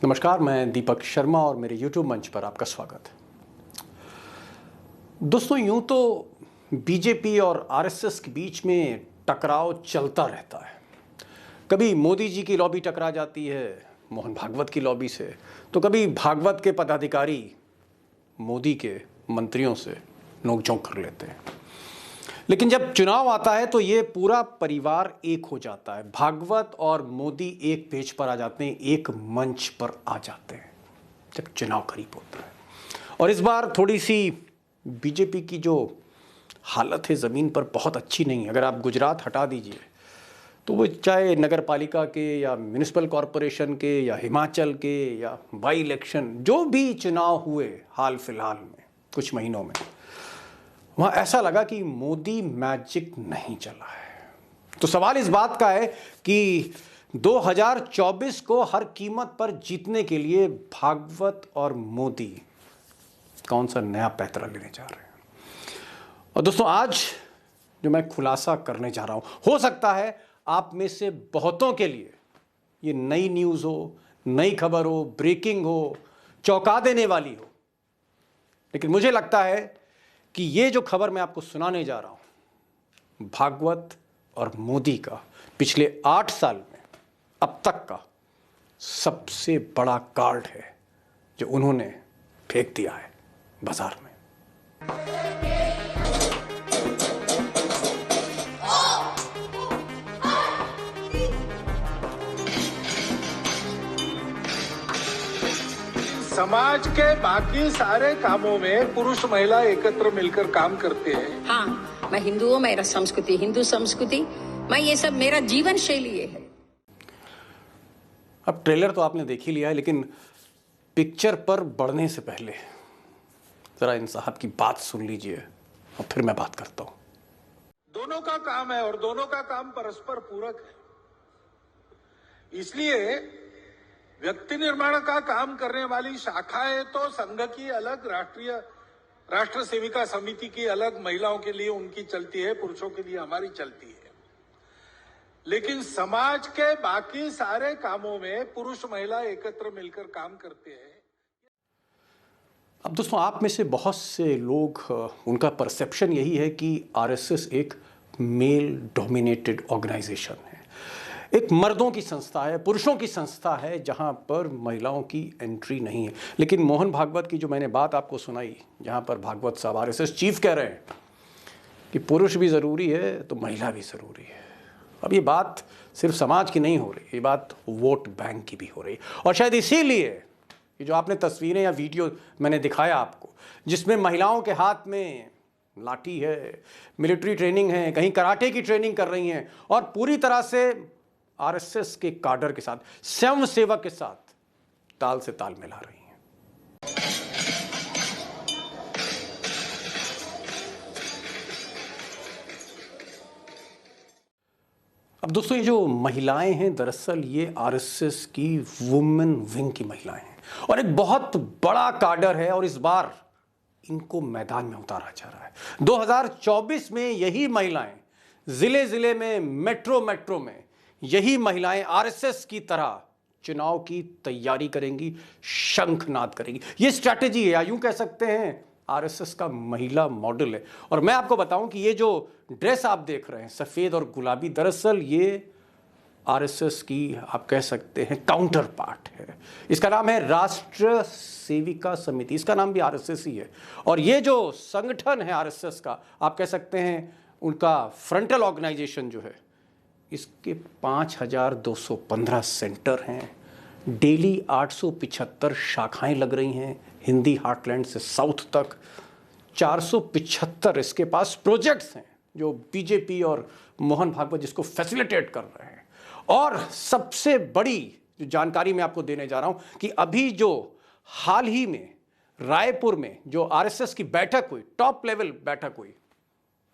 नमस्कार, मैं दीपक शर्मा और मेरे YouTube मंच पर आपका स्वागत है। दोस्तों, यूं तो बीजेपी और आरएसएस के बीच में टकराव चलता रहता है। कभी मोदी जी की लॉबी टकरा जाती है मोहन भागवत की लॉबी से, तो कभी भागवत के पदाधिकारी मोदी के मंत्रियों से नोकझोंक कर लेते हैं। लेकिन जब चुनाव आता है तो ये पूरा परिवार एक हो जाता है। भागवत और मोदी एक पेज पर आ जाते हैं, एक मंच पर आ जाते हैं जब चुनाव करीब होता है। और इस बार थोड़ी सी बीजेपी की जो हालत है ज़मीन पर बहुत अच्छी नहीं है। अगर आप गुजरात हटा दीजिए तो वो चाहे नगर पालिका के या म्यूनिसिपल कॉरपोरेशन के या हिमाचल के या बाई इलेक्शन जो भी चुनाव हुए हाल फिलहाल में कुछ महीनों में, वहाँ ऐसा लगा कि मोदी मैजिक नहीं चला है। तो सवाल इस बात का है कि 2024 को हर कीमत पर जीतने के लिए भागवत और मोदी कौन सा नया पैंतरा लेने जा रहे हैं। और दोस्तों, आज जो मैं खुलासा करने जा रहा हूँ, हो सकता है आप में से बहुतों के लिए ये नई न्यूज़ हो, नई खबर हो, ब्रेकिंग हो, चौंका देने वाली हो। लेकिन मुझे लगता है कि ये जो खबर मैं आपको सुनाने जा रहा हूं, भागवत और मोदी का पिछले 8 साल में अब तक का सबसे बड़ा कार्ड है जो उन्होंने फेंक दिया है बाजार में। समाज के बाकी सारे कामों में पुरुष महिला एकत्र मिलकर काम करते हैं। हाँ, मैं हिंदू हूँ, मेरा संस्कृति हिंदू संस्कृति, मैं ये सब मेरा जीवन शैली है। अब ट्रेलर तो आपने देख ही लिया है, लेकिन पिक्चर पर बढ़ने से पहले जरा इन साहब की बात सुन लीजिए और फिर मैं बात करता हूँ। दोनों का काम है और दोनों का काम परस्पर पूरक है। इसलिए व्यक्ति निर्माण का काम करने वाली शाखाएं तो संघ की अलग, राष्ट्र सेविका समिति की अलग, महिलाओं के लिए उनकी चलती है, पुरुषों के लिए हमारी चलती है। लेकिन समाज के बाकी सारे कामों में पुरुष महिला एकत्र मिलकर काम करते हैं। अब दोस्तों, आप में से बहुत से लोग, उनका परसेप्शन यही है कि आरएसएस एक मेल डोमिनेटेड ऑर्गेनाइजेशन है, एक मर्दों की संस्था है, पुरुषों की संस्था है, जहां पर महिलाओं की एंट्री नहीं है। लेकिन मोहन भागवत की जो मैंने बात आपको सुनाई, जहां पर भागवत साहब आरएसएस चीफ कह रहे हैं कि पुरुष भी ज़रूरी है तो महिला भी ज़रूरी है। अब ये बात सिर्फ समाज की नहीं हो रही, ये बात वोट बैंक की भी हो रही। और शायद इसीलिए ये जो आपने तस्वीरें या वीडियो मैंने दिखाया आपको, जिसमें महिलाओं के हाथ में लाठी है, मिलिट्री ट्रेनिंग है, कहीं कराटे की ट्रेनिंग कर रही हैं और पूरी तरह से आरएसएस के काडर के साथ, स्वयं सेवक के साथ ताल से ताल मिला रही हैं। अब दोस्तों, ये जो महिलाएं हैं, दरअसल ये आरएसएस की वुमेन विंग की महिलाएं हैं और एक बहुत बड़ा काडर है। और इस बार इनको मैदान में उतारा जा रहा है। 2024 में यही महिलाएं जिले जिले में, मेट्रो में यही महिलाएं आरएसएस की तरह चुनाव की तैयारी करेंगी, शंखनाद करेंगी। ये स्ट्रैटेजी है, या यूं कह सकते हैं आरएसएस का महिला मॉडल है। और मैं आपको बताऊं कि ये जो ड्रेस आप देख रहे हैं, सफेद और गुलाबी, दरअसल ये आरएसएस की आप कह सकते हैं काउंटर पार्ट है। इसका नाम है राष्ट्र सेविका समिति, इसका नाम भी आरएसएस ही है। और ये जो संगठन है आरएसएस का, आप कह सकते हैं उनका फ्रंटल ऑर्गेनाइजेशन जो है, इसके 5215 सेंटर हैं, डेली 875 शाखाएं लग रही हैं, हिंदी हार्टलैंड से साउथ तक 475 इसके पास प्रोजेक्ट्स हैं जो बीजेपी और मोहन भागवत जिसको फैसिलिटेट कर रहे हैं। और सबसे बड़ी जो जानकारी मैं आपको देने जा रहा हूं कि अभी जो हाल ही में रायपुर में जो आरएसएस की बैठक हुई, टॉप लेवल बैठक हुई,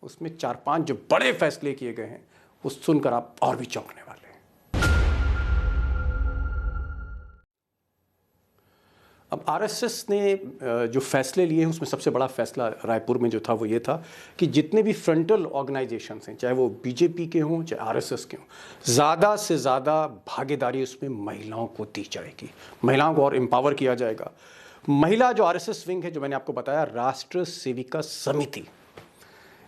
उसमें 4-5 जो बड़े फैसले किए गए हैं, वो सुनकर आप और भी चौंकने वाले हैं। अब आरएसएस ने जो फैसले लिए हैं उसमें सबसे बड़ा फैसला रायपुर में जो था वो ये था कि जितने भी फ्रंटल ऑर्गेनाइजेशंस हैं, चाहे वो बीजेपी के हों चाहे आरएसएस के हों, ज़्यादा से ज़्यादा भागीदारी उसमें महिलाओं को दी जाएगी, महिलाओं को और एम्पावर किया जाएगा। महिला जो आरएसएस विंग है, जो मैंने आपको बताया राष्ट्र सेविका समिति,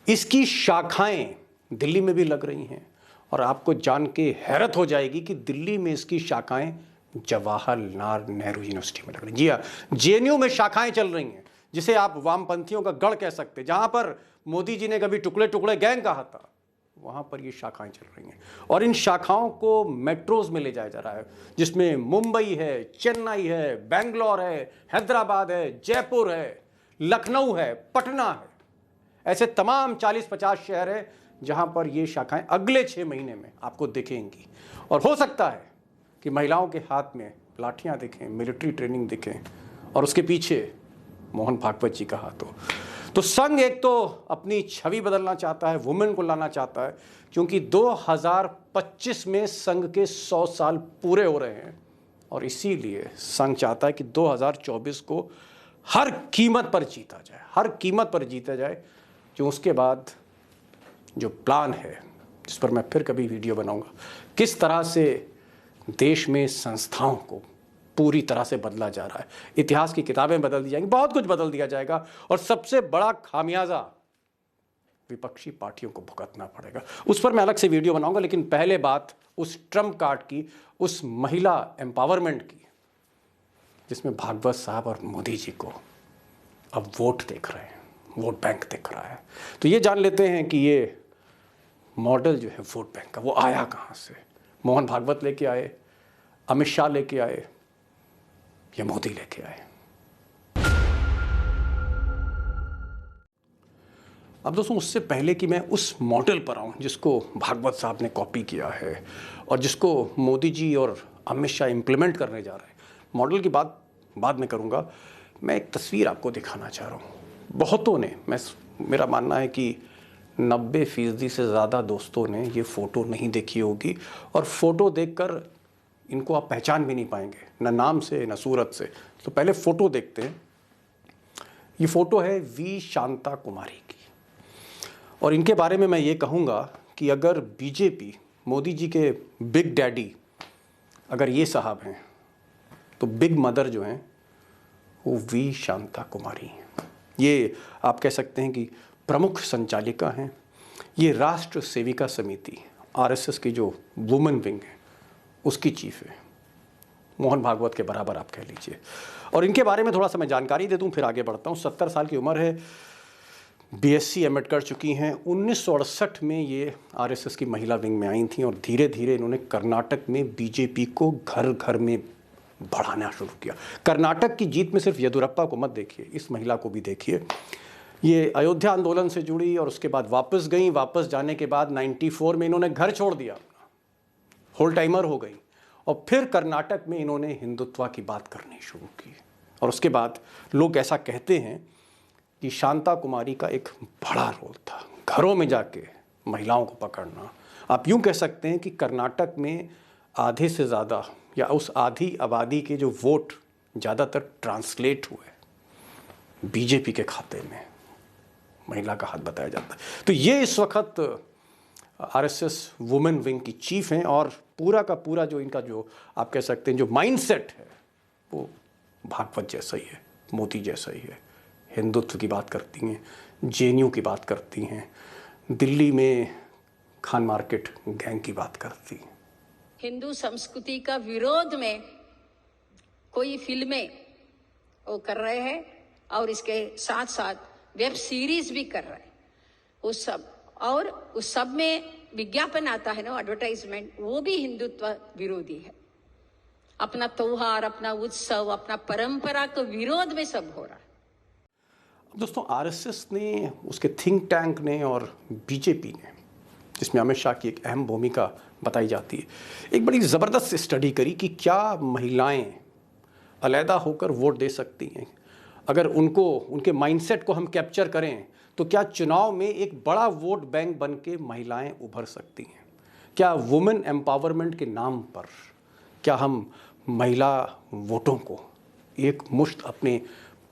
इसकी शाखाएं दिल्ली में भी लग रही हैं और आपको जान के हैरत हो जाएगी कि दिल्ली में इसकी शाखाएं जवाहरलाल नेहरू यूनिवर्सिटी में लग रही हैं। जी हाँ, जेएनयू में शाखाएं चल रही हैं, जिसे आप वामपंथियों का गढ़ कह सकते हैं। जहां पर मोदी जी ने कभी टुकड़े टुकड़े गैंग कहा था, वहां पर ये शाखाएं चल रही हैं और इन शाखाओं को मेट्रोज में ले जाया जा रहा है, जिसमें मुंबई है, चेन्नई है, बेंगलोर है, हैदराबाद है, जयपुर है, लखनऊ है, पटना है। ऐसे तमाम 40-50 शहर हैं जहां पर ये शाखाएं अगले 6 महीने में आपको दिखेंगी। और हो सकता है कि महिलाओं के हाथ में लाठियां दिखें, मिलिट्री ट्रेनिंग दिखें और उसके पीछे मोहन भागवत जी का हाथ हो। तो संघ एक तो अपनी छवि बदलना चाहता है, वुमेन को लाना चाहता है, क्योंकि 2025 में संघ के 100 साल पूरे हो रहे हैं और इसीलिए संघ चाहता है कि 2024 को हर कीमत पर जीता जाए, हर कीमत पर जीता जाए। जो उसके बाद जो प्लान है, जिस पर मैं फिर कभी वीडियो बनाऊंगा, किस तरह से देश में संस्थाओं को पूरी तरह से बदला जा रहा है, इतिहास की किताबें बदल दी जाएंगी, बहुत कुछ बदल दिया जाएगा और सबसे बड़ा खामियाजा विपक्षी पार्टियों को भुगतना पड़ेगा। उस पर मैं अलग से वीडियो बनाऊंगा, लेकिन पहले बात उस ट्रम्प कार्ड की, उस महिला एम्पावरमेंट की, जिसमें भागवत साहब और मोदी जी को अब वोट देख रहे हैं, वोट बैंक दिख रहा है। तो ये जान लेते हैं कि ये मॉडल जो है वोट बैंक का, वो आया कहाँ से। मोहन भागवत लेके आए, अमित शाह लेके आए, या मोदी लेके आए। अब दोस्तों, उससे पहले कि मैं उस मॉडल पर आऊं जिसको भागवत साहब ने कॉपी किया है और जिसको मोदी जी और अमित शाह इम्प्लीमेंट करने जा रहे हैं, मॉडल की बात बाद में करूंगा। मैं एक तस्वीर आपको दिखाना चाह रहा हूं। बहुतों ने, मेरा मानना है कि 90% से ज़्यादा दोस्तों ने ये फ़ोटो नहीं देखी होगी और फ़ोटो देखकर इनको आप पहचान भी नहीं पाएंगे, न नाम से न सूरत से। तो पहले फ़ोटो देखते हैं। ये फ़ोटो है वी शांता कुमारी की और इनके बारे में मैं ये कहूँगा कि अगर बीजेपी, मोदी जी के बिग डैडी अगर ये साहब हैं, तो बिग मदर जो हैं वो वी शांता कुमारी हैं। ये आप कह सकते हैं कि प्रमुख संचालिका हैं। ये राष्ट्र सेविका समिति, आरएसएस की जो वुमेन विंग है, उसकी चीफ है। मोहन भागवत के बराबर आप कह लीजिए। और इनके बारे में थोड़ा सा मैं जानकारी दे दूं, फिर आगे बढ़ता हूं। 70 साल की उम्र है, बीएससी एमएड कर चुकी हैं। 1968 में ये आरएसएस की महिला विंग में आई थी और धीरे धीरे इन्होंने कर्नाटक में बीजेपी को घर घर में बढ़ाना शुरू किया। कर्नाटक की जीत में सिर्फ येदुरप्पा को मत देखिए, इस महिला को भी देखिए। ये अयोध्या आंदोलन से जुड़ी और उसके बाद वापस गई। वापस जाने के बाद 94 में इन्होंने घर छोड़ दिया, होल टाइमर हो गई और फिर कर्नाटक में इन्होंने हिंदुत्व की बात करनी शुरू की। और उसके बाद लोग ऐसा कहते हैं कि शांता कुमारी का एक बड़ा रोल था घरों में जाके महिलाओं को पकड़ना। आप यूं कह सकते हैं कि कर्नाटक में आधे से ज़्यादा या उस आधी आबादी के जो वोट ज़्यादातर ट्रांसलेट हुए बीजेपी के खाते में महिला का हाथ बताया जाता है। तो ये इस वक्त आरएसएस वुमेन विंग की चीफ हैं और पूरा का पूरा जो इनका जो आप कह सकते हैं जो माइंडसेट है वो भागवत जैसा ही है, मोदी जैसा ही है। हिंदुत्व की बात करती हैं, जेएनयू की बात करती हैं, दिल्ली में खान मार्केट गैंग की बात करती हैं। हिंदू संस्कृति का विरोध में कोई फिल्में वो कर रहे हैं और इसके साथ साथ वेब सीरीज भी कर रहे हैं। उस सब में विज्ञापन आता है ना, एडवर्टाइजमेंट, वो भी हिंदुत्व विरोधी है। अपना त्योहार, अपना उत्सव, अपना परंपरा के विरोध में सब हो रहा है। दोस्तों, आरएसएस ने, उसके थिंक टैंक ने और बीजेपी ने, जिसमें अमित शाह की एक अहम भूमिका बताई जाती है, एक बड़ी ज़बरदस्त स्टडी करी कि क्या महिलाएं अलहदा होकर वोट दे सकती हैं। अगर उनके माइंडसेट को हम कैप्चर करें तो क्या चुनाव में एक बड़ा वोट बैंक बन के महिलाएं उभर सकती हैं। क्या वुमेन एम्पावरमेंट के नाम पर क्या हम महिला वोटों को एक मुश्त अपने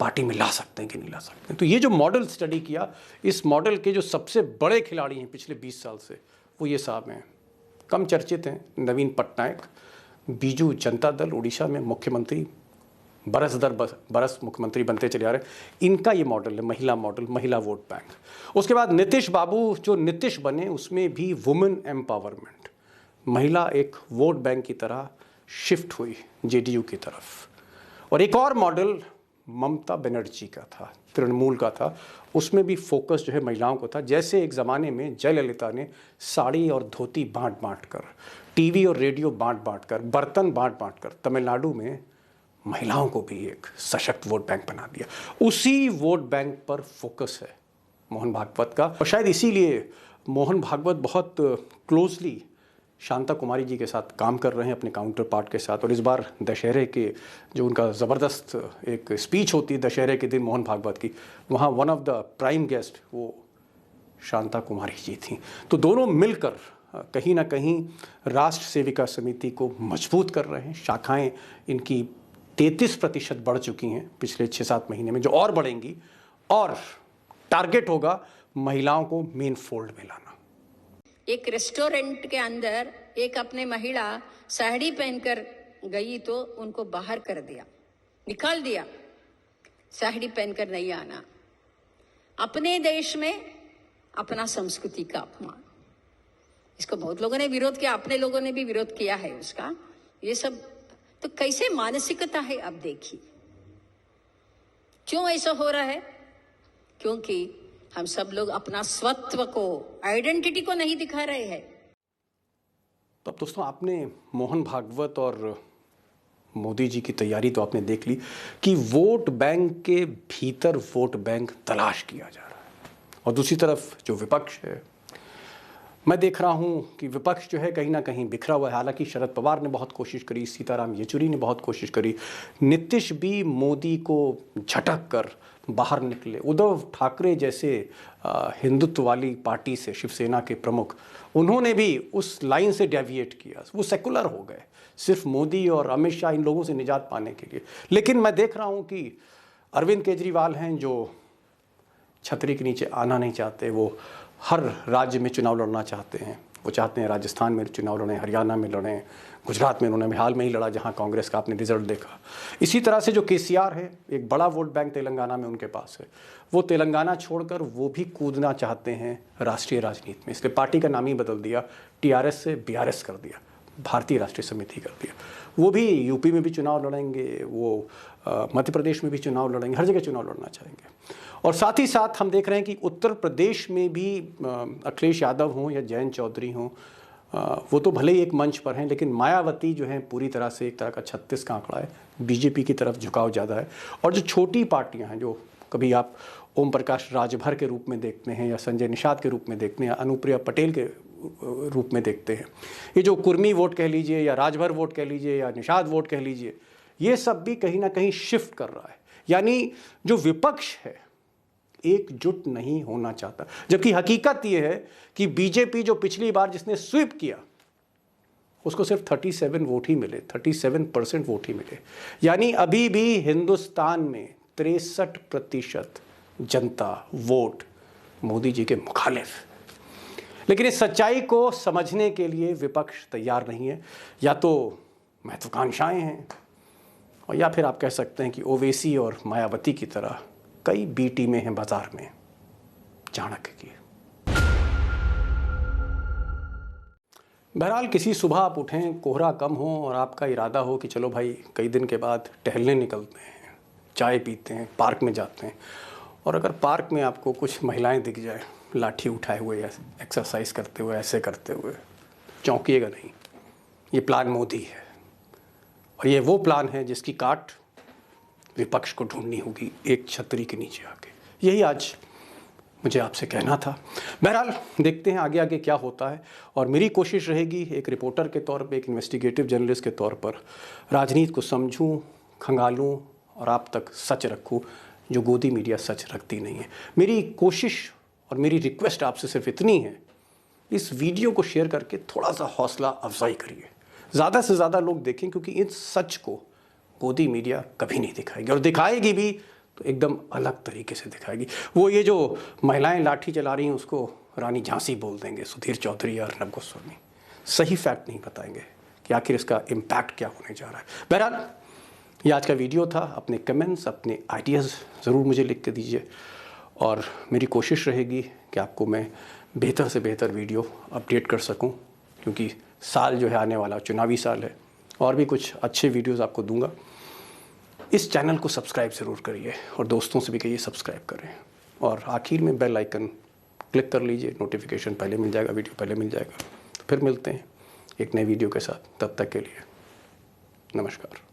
पार्टी में ला सकते हैं कि नहीं ला सकते हैं। तो ये जो मॉडल स्टडी किया, इस मॉडल के जो सबसे बड़े खिलाड़ी हैं पिछले 20 साल से, वो ये साहब हैं, कम चर्चित हैं, नवीन पटनायक, बीजू जनता दल, उड़ीसा में मुख्यमंत्री, बरस दर बरस मुख्यमंत्री बनते चले आ रहे हैं। इनका ये मॉडल है, महिला मॉडल, महिला वोट बैंक। उसके बाद नीतीश बाबू जो नीतीश बने, उसमें भी वुमेन एम्पावरमेंट, महिला एक वोट बैंक की तरह शिफ्ट हुई जेडीयू की तरफ। और एक और मॉडल ममता बनर्जी का था, तृणमूल का था, उसमें भी फोकस जो है महिलाओं को था। जैसे एक ज़माने में जयललिता ने साड़ी और धोती बांट बांट कर, टीवी और रेडियो बांट बांट कर, बर्तन बांट बांट कर तमिलनाडु में महिलाओं को भी एक सशक्त वोट बैंक बना दिया। उसी वोट बैंक पर फोकस है मोहन भागवत का। और शायद इसीलिए मोहन भागवत बहुत क्लोजली शांता कुमारी जी के साथ काम कर रहे हैं, अपने काउंटर पार्ट के साथ। और इस बार दशहरे के जो उनका ज़बरदस्त एक स्पीच होती है दशहरे के दिन मोहन भागवत की, वहाँ one of the prime guest वो शांता कुमारी जी थी। तो दोनों मिलकर कहीं ना कहीं राष्ट्र सेविका समिति को मजबूत कर रहे हैं। शाखाएं इनकी 33% बढ़ चुकी हैं पिछले 6-7 महीने में, जो और बढ़ेंगी। और टारगेट होगा महिलाओं को मेन फोल्ड में लाना। एक रेस्टोरेंट के अंदर एक अपने महिला साड़ी पहनकर गई तो उनको बाहर कर दिया, निकाल दिया, साड़ी पहनकर नहीं आना। अपने देश में अपना संस्कृति का अपमान, इसको बहुत लोगों ने विरोध किया, अपने लोगों ने भी विरोध किया है उसका। ये सब तो कैसे मानसिकता है, अब देखिए क्यों ऐसा हो रहा है। क्योंकि हम सब लोग अपना स्वत्व को, आइडेंटिटी को नहीं दिखा रहे हैं। तो अब दोस्तों, आपने मोहन भागवत और मोदी जी की तैयारी तो आपने देख ली कि वोट बैंक के भीतर वोट बैंक तलाश किया जा रहा है। और दूसरी तरफ जो विपक्ष है, मैं देख रहा हूं कि विपक्ष जो है कहीं ना कहीं बिखरा हुआ है। हालांकि शरद पवार ने बहुत कोशिश करी, सीताराम येचुरी ने बहुत कोशिश करी, नीतीश भी मोदी को झटक कर बाहर निकले। उद्धव ठाकरे जैसे हिंदुत्व वाली पार्टी से, शिवसेना के प्रमुख, उन्होंने भी उस लाइन से डेविएट किया, वो सेकुलर हो गए, सिर्फ मोदी और अमित शाह इन लोगों से निजात पाने के लिए। लेकिन मैं देख रहा हूं कि अरविंद केजरीवाल हैं जो छतरी के नीचे आना नहीं चाहते, वो हर राज्य में चुनाव लड़ना चाहते हैं। वो चाहते हैं राजस्थान में चुनाव लड़ें, हरियाणा में लड़ें, गुजरात में उन्होंने हाल में ही लड़ा जहां कांग्रेस का आपने रिजल्ट देखा। इसी तरह से जो केसीआर है, एक बड़ा वोट बैंक तेलंगाना में उनके पास है, वो तेलंगाना छोड़कर वो भी कूदना चाहते हैं राष्ट्रीय राजनीति में। इसलिए पार्टी का नाम ही बदल दिया, टीआरएस से बीआरएस कर दिया, भारतीय राष्ट्रीय समिति कर दिया। वो भी यूपी में भी चुनाव लड़ेंगे, वो मध्य प्रदेश में भी चुनाव लड़ेंगे, हर जगह चुनाव लड़ना चाहेंगे। और साथ ही साथ हम देख रहे हैं कि उत्तर प्रदेश में भी अखिलेश यादव हों या जयंत चौधरी हों, वो तो भले ही एक मंच पर हैं, लेकिन मायावती जो है पूरी तरह से एक तरह का 36 का आंकड़ा है, बीजेपी की तरफ झुकाव ज़्यादा है। और जो छोटी पार्टियां हैं, जो कभी आप ओम प्रकाश राजभर के रूप में देखते हैं या संजय निषाद के रूप में देखते हैं या अनुप्रिया पटेल के रूप में देखते हैं, ये जो कुर्मी वोट कह लीजिए या राजभर वोट कह लीजिए या निषाद वोट कह लीजिए, ये सब भी कहीं ना कहीं शिफ्ट कर रहा है। यानी जो विपक्ष है एकजुट नहीं होना चाहता, जबकि हकीकत यह है कि बीजेपी जो पिछली बार जिसने स्वीप किया उसको सिर्फ 37 वोट ही मिले, 37% वोट ही मिले। यानी अभी भी हिंदुस्तान में 63% जनता वोट मोदी जी के मुखालिफ। लेकिन इस सच्चाई को समझने के लिए विपक्ष तैयार नहीं है। या तो महत्वाकांक्षाएं हैं, और या फिर आप कह सकते हैं कि ओवैसी और मायावती की तरह कई बी टीमें हैं बाजार में चाणक्य की। बहरहाल किसी सुबह आप उठें, कोहरा कम हो और आपका इरादा हो कि चलो भाई कई दिन के बाद टहलने निकलते हैं, चाय पीते हैं, पार्क में जाते हैं, और अगर पार्क में आपको कुछ महिलाएं दिख जाए लाठी उठाए हुए या एक्सरसाइज करते हुए, ऐसे करते हुए, चौंकिएगा नहीं। ये प्लान मोदी है, और ये वो प्लान है जिसकी काट विपक्ष को ढूंढनी होगी एक छतरी के नीचे आके। यही आज मुझे आपसे कहना था। बहरहाल देखते हैं आगे आगे क्या होता है, और मेरी कोशिश रहेगी एक रिपोर्टर के तौर पे, एक इन्वेस्टिगेटिव जर्नलिस्ट के तौर पर राजनीति को समझूं, खंगालूं और आप तक सच रखूं, जो गोदी मीडिया सच रखती नहीं है। मेरी कोशिश और मेरी रिक्वेस्ट आपसे सिर्फ इतनी है, इस वीडियो को शेयर करके थोड़ा सा हौसला अफजाई करिए, ज़्यादा से ज़्यादा लोग देखें, क्योंकि इस सच को मोदी मीडिया कभी नहीं दिखाएगी, और दिखाएगी भी तो एकदम अलग तरीके से दिखाएगी। वो ये जो महिलाएं लाठी चला रही हैं उसको रानी झांसी बोल देंगे सुधीर चौधरी या अर्नब गोस्वामी, सही फैक्ट नहीं बताएंगे कि आखिर इसका इम्पैक्ट क्या होने जा रहा है। बहरहाल ये आज का वीडियो था। अपने कमेंट्स, अपने आइडियाज़ ज़रूर मुझे लिख के दीजिए, और मेरी कोशिश रहेगी कि आपको मैं बेहतर से बेहतर वीडियो अपडेट कर सकूं, क्योंकि साल जो है आने वाला चुनावी साल है, और भी कुछ अच्छे वीडियोस आपको दूंगा। इस चैनल को सब्सक्राइब ज़रूर करिए और दोस्तों से भी कहिए सब्सक्राइब करें, और आखिर में बेल आइकन क्लिक कर लीजिए, नोटिफिकेशन पहले मिल जाएगा, वीडियो पहले मिल जाएगा। तो फिर मिलते हैं एक नए वीडियो के साथ, तब तक के लिए नमस्कार।